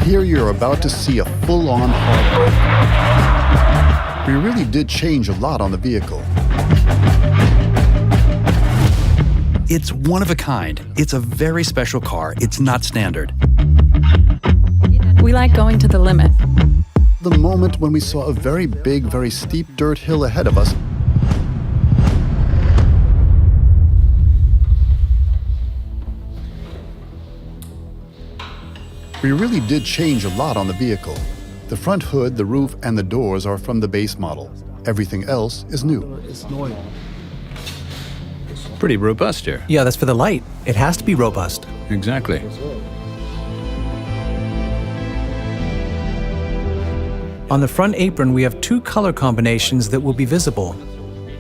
Here you're about to see a full-on hard brake. We really did change a lot on the vehicle. It's one of a kind. It's a very special car. It's not standard. We like going to the limit. The moment when we saw a very big, very steep dirt hill ahead of us, we really did change a lot on the vehicle. The front hood, the roof, and the doors are from the base model. Everything else is new. Pretty robust here. Yeah, that's for the light. It has to be robust. Exactly. On the front apron, we have two color combinations that will be visible.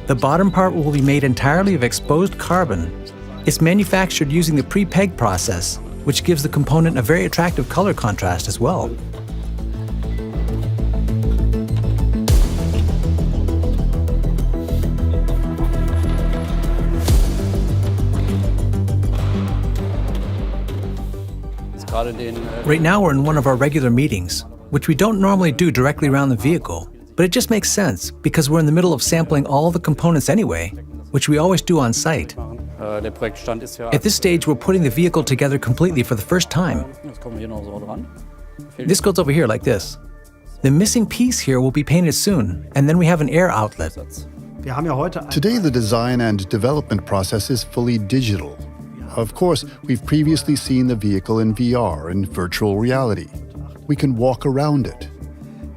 The bottom part will be made entirely of exposed carbon. It's manufactured using the pre-peg process, which gives the component a very attractive color contrast as well. Right now we're in one of our regular meetings, which we don't normally do directly around the vehicle, but it just makes sense because we're in the middle of sampling all the components anyway, which we always do on site. At this stage, we're putting the vehicle together completely for the first time. This goes over here like this. The missing piece here will be painted soon, and then we have an air outlet. Today, the design and development process is fully digital. Of course, we've previously seen the vehicle in VR, in virtual reality. We can walk around it.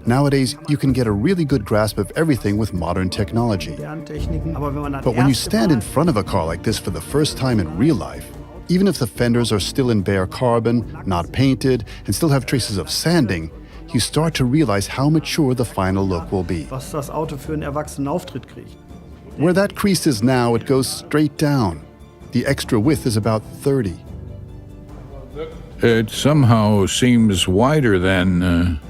Nowadays, you can get a really good grasp of everything with modern technology. But when you stand in front of a car like this for the first time in real life, even if the fenders are still in bare carbon, not painted, and still have traces of sanding, you start to realize how mature the final look will be. Where that crease is now, it goes straight down. The extra width is about 30. It somehow seems wider than...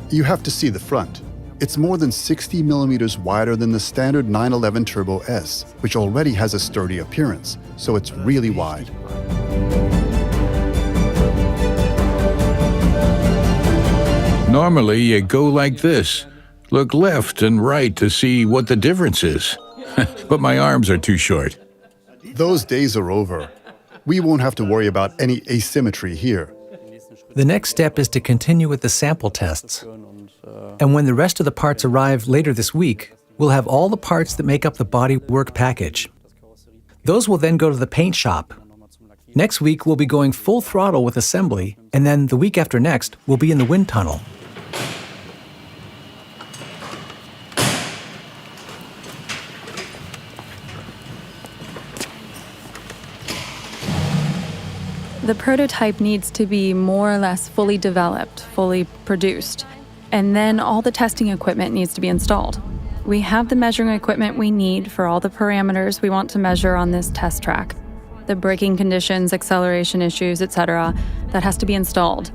You have to see the front. It's more than 60 millimeters wider than the standard 911 Turbo S, which already has a sturdy appearance, so it's really wide. Normally, you go like this. Look left and right to see what the difference is. But my arms are too short. Those days are over. We won't have to worry about any asymmetry here. The next step is to continue with the sample tests. And when the rest of the parts arrive later this week, we'll have all the parts that make up the bodywork package. Those will then go to the paint shop. Next week, we'll be going full throttle with assembly, and then the week after next, we'll be in the wind tunnel. The prototype needs to be more or less fully developed, fully produced, and then all the testing equipment needs to be installed. We have the measuring equipment we need for all the parameters we want to measure on this test track. The braking conditions, acceleration issues, etc. That has to be installed.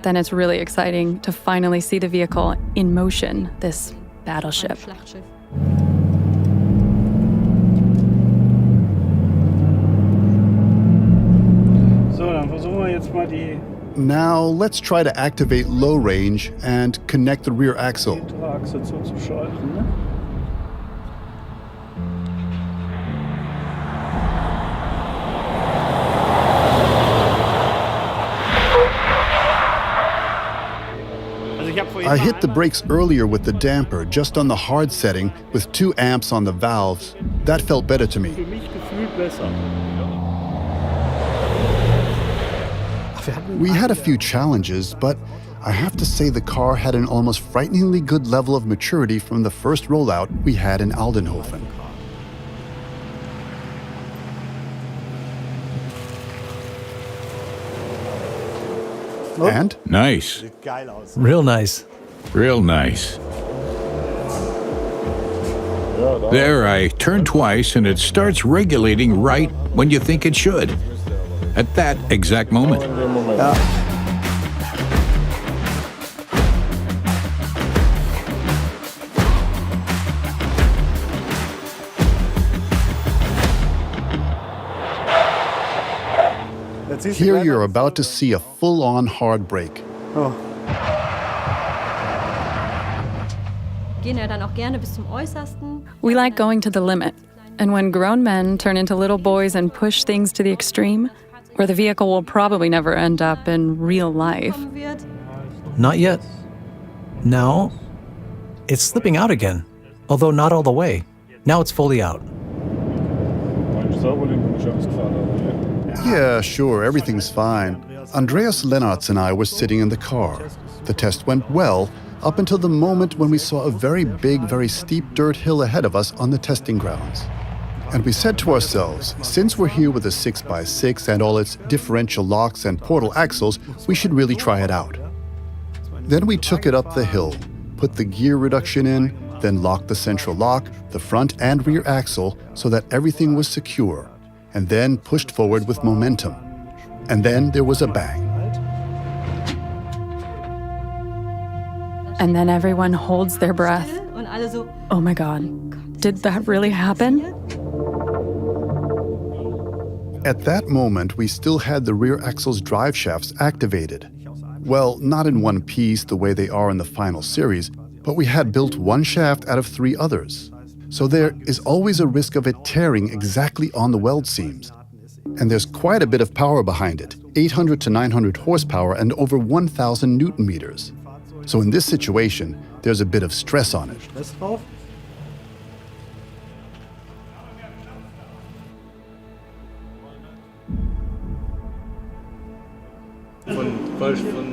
Then it's really exciting to finally see the vehicle in motion, this battleship. Now let's try to activate low range and connect the rear axle. I hit the brakes earlier with the damper, just on the hard setting, with 2 amps on the valves. That felt better to me. We had a few challenges, but I have to say the car had an almost frighteningly good level of maturity from the first rollout we had in Aldenhoven. And? Nice. Real nice. Real nice. There, I turn twice and it starts regulating right when you think it should. At that exact moment. Here you're about to see a full-on hard brake. We like going to the limit. And when grown men turn into little boys and push things to the extreme, where the vehicle will probably never end up in real life. Not yet. Now, it's slipping out again, although not all the way. Now it's fully out. Yeah, sure, everything's fine. Andreas Lennartz and I were sitting in the car. The test went well up until the moment when we saw a very big, very steep dirt hill ahead of us on the testing grounds. And we said to ourselves, since we're here with a 6x6 and all its differential locks and portal axles, we should really try it out. Then we took it up the hill, put the gear reduction in, then locked the central lock, the front and rear axle so that everything was secure, and then pushed forward with momentum. And then there was a bang. And then everyone holds their breath. Oh my God, did that really happen? At that moment, we still had the rear axle's drive shafts activated. Well, not in one piece the way they are in the final series, but we had built one shaft out of 3 others. So there is always a risk of it tearing exactly on the weld seams. And there's quite a bit of power behind it, 800 to 900 horsepower and over 1,000 Newton meters. So in this situation, there's a bit of stress on it.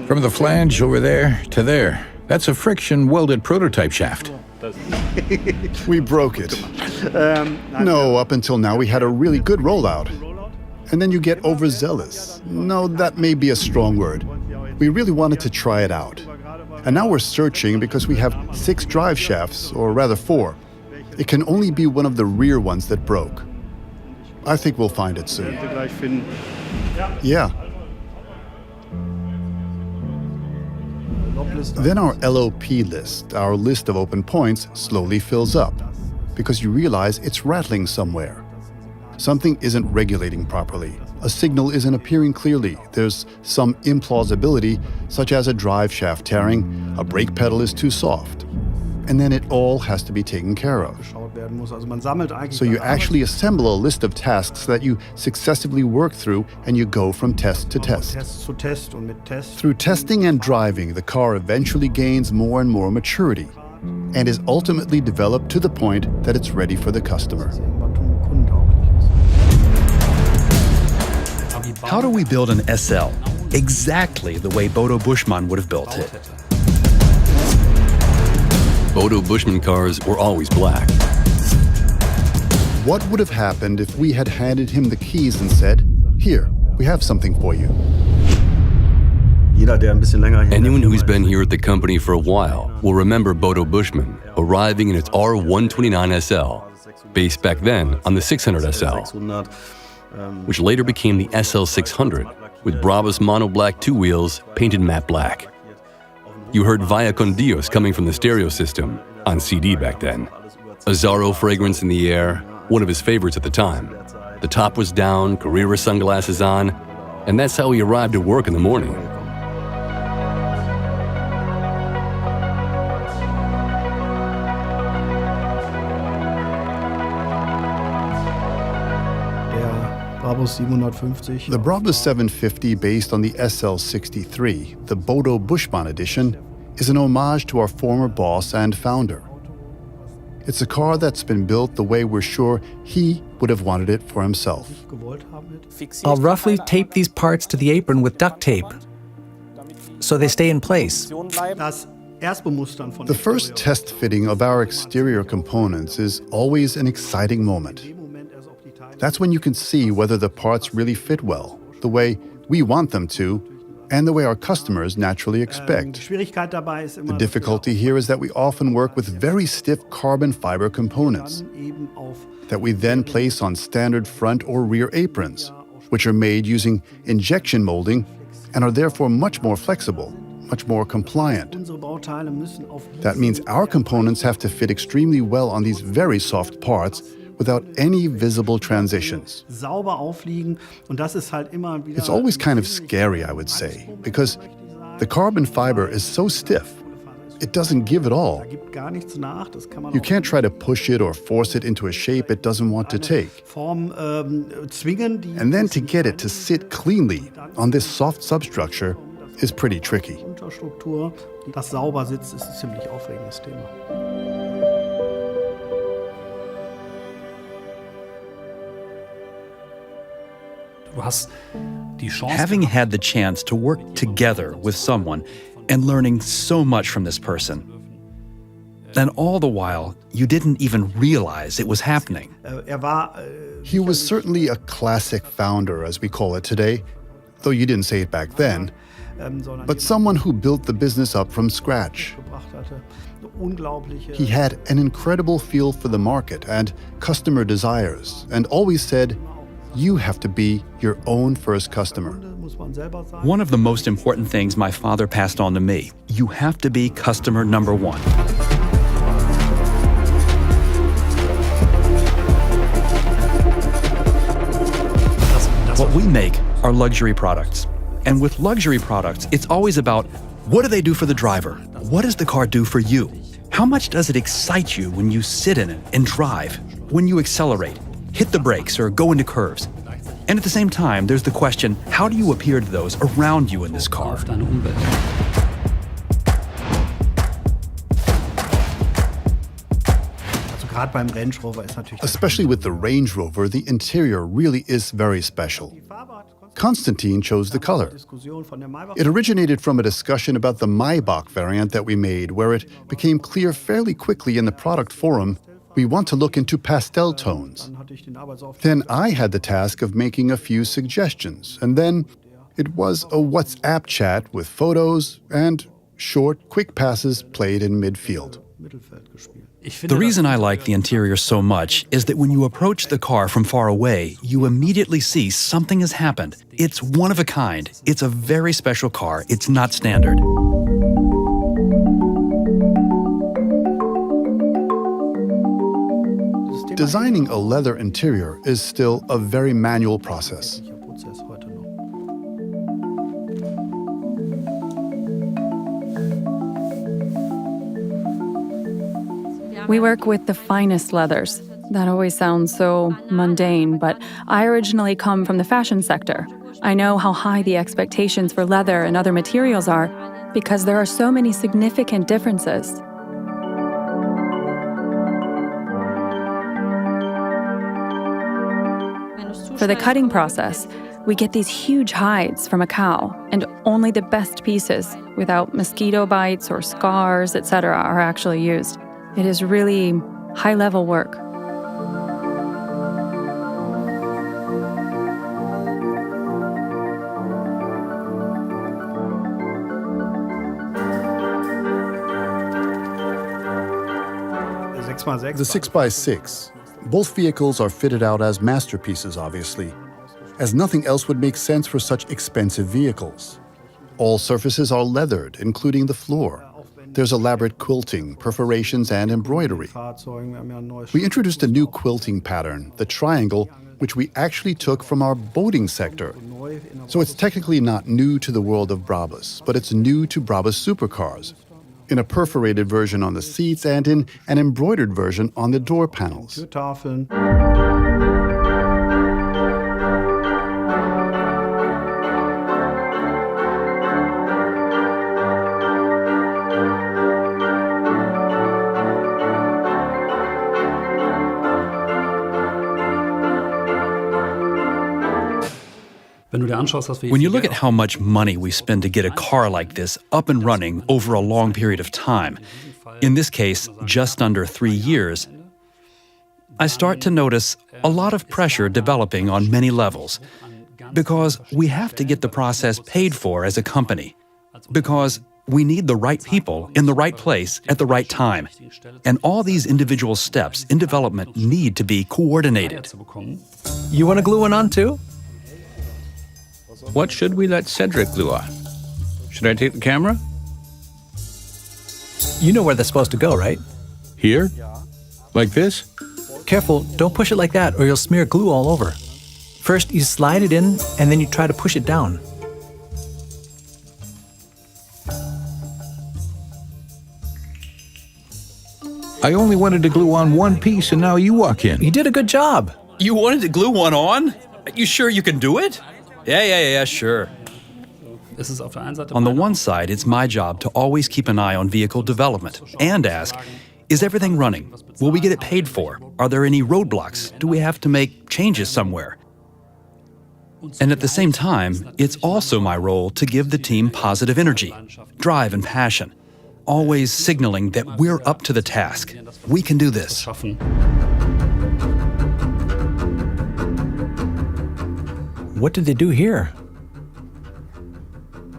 From the flange over there to there, that's a friction welded prototype shaft. We broke it. No, up until now we had a really good rollout. And then you get overzealous. No, that may be a strong word. We really wanted to try it out. And now we're searching because we have 6 drive shafts, or rather 4. It can only be one of the rear ones that broke. I think we'll find it soon. Yeah. Then our LOP list, our list of open points, slowly fills up because you realize it's rattling somewhere. Something isn't regulating properly. A signal isn't appearing clearly. There's some implausibility, such as a drive shaft tearing, a brake pedal is too soft. And then it all has to be taken care of. So you actually assemble a list of tasks that you successively work through, and you go from test to test. Through testing and driving, the car eventually gains more and more maturity and is ultimately developed to the point that it's ready for the customer. How do we build an SL exactly the way Bodo Buschmann would have built it? Bodo Buschmann cars were always black. What would have happened if we had handed him the keys and said, "Here, we have something for you"? Anyone who's been here at the company for a while will remember Bodo Buschmann arriving in its R129 SL, based back then on the 600 SL, which later became the SL 600 with Brabus mono black 2 wheels painted matte black. You heard Vaya con Dios coming from the stereo system, on CD back then. Azzaro fragrance in the air, one of his favorites at the time. The top was down, Carrera sunglasses on, and that's how he arrived at work in the morning. The Brabus 750, based on the SL63, the Bodo Buschmann edition, is an homage to our former boss and founder. It's a car that's been built the way we're sure he would have wanted it for himself. I'll roughly tape these parts to the apron with duct tape so they stay in place. The first test fitting of our exterior components is always an exciting moment. That's when you can see whether the parts really fit well, the way we want them to, and the way our customers naturally expect. The difficulty here is that we often work with very stiff carbon fiber components that we then place on standard front or rear aprons, which are made using injection molding and are therefore much more flexible, much more compliant. That means our components have to fit extremely well on these very soft parts without any visible transitions. It's always kind of scary, I would say, because The carbon fiber is so stiff, it doesn't give at all. You can't try to push it or force it into a shape it doesn't want to take. And then to get it to sit cleanly on this soft substructure is pretty tricky. Das sauber sitzt ist ein ziemlich aufregendes Thema. Having had the chance to work together with someone and learning so much from this person, then all the while, you didn't even realize it was happening. He was certainly a classic founder, as we call it today, though you didn't say it back then, but someone who built the business up from scratch. He had an incredible feel for the market and customer desires, and always said, you have to be your own first customer. One of the most important things my father passed on to me, you have to be customer number one. What we make are luxury products. And with luxury products, it's always about, what do they do for the driver? What does the car do for you? How much does it excite you when you sit in it and drive? When you accelerate, hit the brakes, or go into curves? And at the same time, there's the question, how do you appear to those around you in this car? Especially with the Range Rover, the interior really is very special. Konstantin chose the color. It originated from a discussion about the Maybach variant that we made, where it became clear fairly quickly in the product forum we want to look into pastel tones. Then I had the task of making a few suggestions, and then it was a WhatsApp chat with photos and short, quick passes played in midfield. The reason I like the interior so much is that when you approach the car from far away, you immediately see something has happened. It's one of a kind. It's a very special car. It's not standard. Designing a leather interior is still a very manual process. We work with the finest leathers. That always sounds so mundane, but I originally come from the fashion sector. I know how high the expectations for leather and other materials are because there are so many significant differences. For the cutting process, we get these huge hides from a cow, and only the best pieces, without mosquito bites or scars, etc., are actually used. It is really high-level work. The 6x6. Both vehicles are fitted out as masterpieces, obviously, as nothing else would make sense for such expensive vehicles. All surfaces are leathered, including the floor. There's elaborate quilting, perforations, and embroidery. We introduced a new quilting pattern, the triangle, which we actually took from our boating sector. So it's technically not new to the world of Brabus, but it's new to Brabus supercars, in a perforated version on the seats and in an embroidered version on the door panels. When you look at how much money we spend to get a car like this up and running over a long period of time, in this case, just under 3 years, I start to notice a lot of pressure developing on many levels, because we have to get the process paid for as a company, because we need the right people in the right place at the right time, and all these individual steps in development need to be coordinated. You want to glue one on too? What should we let Cedric glue on? Should I take the camera? You know where they're supposed to go, right? Here? Like this? Careful, don't push it like that or you'll smear glue all over. First, you slide it in and then you try to push it down. I only wanted to glue on one piece and now you walk in. You did a good job. You wanted to glue one on? You sure you can do it? Yeah, sure. On the one side, it's my job to always keep an eye on vehicle development and ask, is everything running? Will we get it paid for? Are there any roadblocks? Do we have to make changes somewhere? And at the same time, it's also my role to give the team positive energy, drive and passion, always signaling that we're up to the task. We can do this. What did they do here?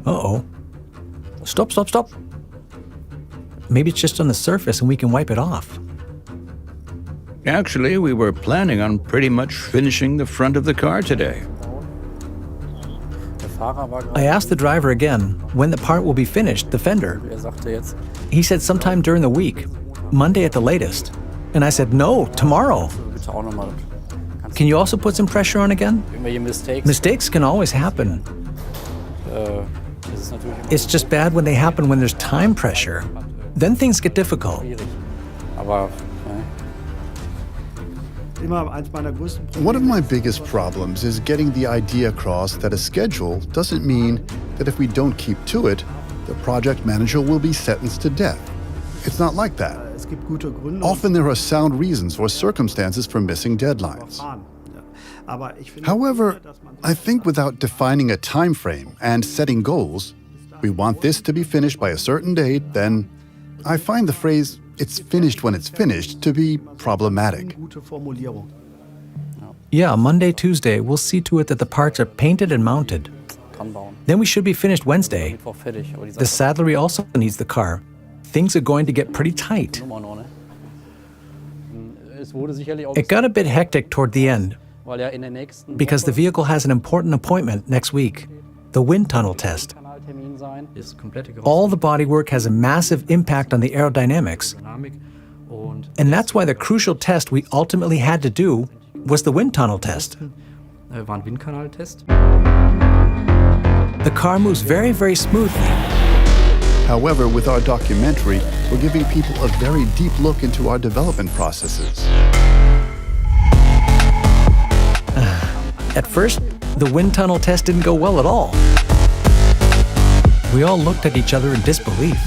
Uh-oh. Stop. Maybe it's just on the surface and we can wipe it off. Actually, we were planning on pretty much finishing the front of the car today. I asked the driver again when the part will be finished, the fender. He said sometime during the week, Monday at the latest. And I said, no, tomorrow. Can you also put some pressure on again? Mistakes can always happen. It's just bad when they happen when there's time pressure. Then things get difficult. One of my biggest problems is getting the idea across that a schedule doesn't mean that if we don't keep to it, the project manager will be sentenced to death. It's not like that. Often there are sound reasons or circumstances for missing deadlines. However, I think without defining a time frame and setting goals, we want this to be finished by a certain date, then I find the phrase, "it's finished when it's finished," to be problematic. Yeah, Monday, Tuesday, we'll see to it that the parts are painted and mounted. Then we should be finished Wednesday. The saddlery also needs the car. Things are going to get pretty tight. It got a bit hectic toward the end because the vehicle has an important appointment next week, the wind tunnel test. All the bodywork has a massive impact on the aerodynamics, and that's why the crucial test we ultimately had to do was the wind tunnel test. The car moves very, very smoothly. However, with our documentary, we're giving people a very deep look into our development processes. At first, the wind tunnel test didn't go well at all. We all looked at each other in disbelief.